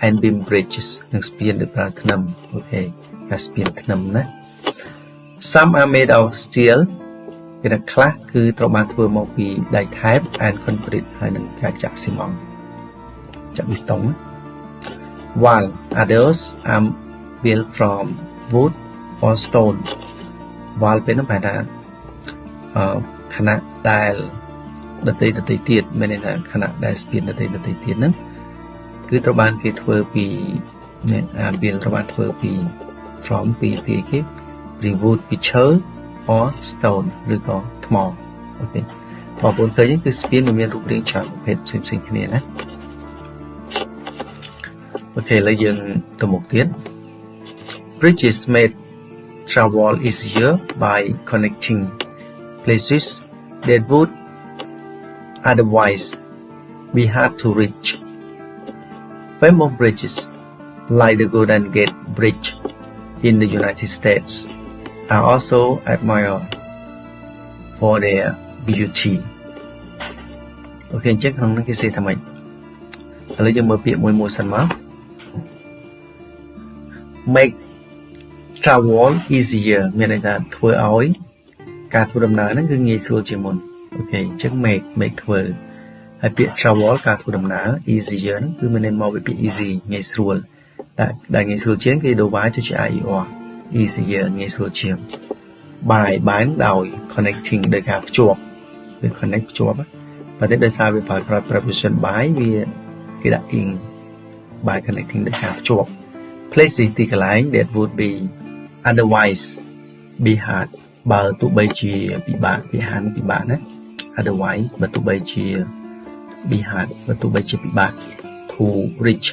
and beam bridges និងស្ពានដោយប្រើថ្នាំអូខេការស្ពានថ្នាំណា Some are made of steel គេថាខ្លះគឺត្រូវបានធ្វើមកពីដែកថែប and concrete ហើយនឹងការចាក់ស៊ីម៉ង់តចាក់បេតុង while others are built from wood or stone while ពេលនោះបែរថាខណៈដែលដតីទៀតមានន័យថាខណៈដែលស្ពានដតីទៀតហ្នឹងគឺត្រូវបានគេធ្វើពីbuild ត្រូវបានធ្វើពី from ពីគេ wood ពីឈើ or stone ឬក៏ថ្មអូខេបងប្អូនឃើញគឺស្ពានមានរូបរាងច្រើនប្រភេទផ្សេងៗគ្នាណាអូខេឥឡូវយើងទៅមុខទៀត Bridges made travel easier by connecting places that would otherwise be hard to reach. Famous bridges like the Golden Gate Bridge in the United States are also admired for their beauty. អូខេអញ្ចឹងក្នុងនេះគេសេថាម៉េចឥឡូវយើងមើលពាក្យមួយសិនមក make travel easier មានន័យថាធ្វើឲ្យការធ្វើដំណើរហ្នឹងគឺងាយស្រួលជាងមុនអូខេអញ្ចឹង make ធ្វើហើយពាក្យ travel ការធ្វើដំណើរ easier ហ្នឹងគឺមានន័យមកពីពាក្យ easy ងាយស្រួលដែលងាយស្រួលជាងគេដូរ y ទៅជា ier easier ងាយស្រួលជាង by ដោយ connecting ដោយការភ្ជាប់វា connect ភ្ជាប់ប៉ុន្តែដោយសារវាប្រើ preposition by វាគេដាក់ in by connecting ដោយការភ្ជាប់ places ទីកន្លែង that would be otherwise be hard បើទោះបីជាពិបាកណា otherwise បើទោះបីជា be hard បើទោះបីជាពិបាក to reach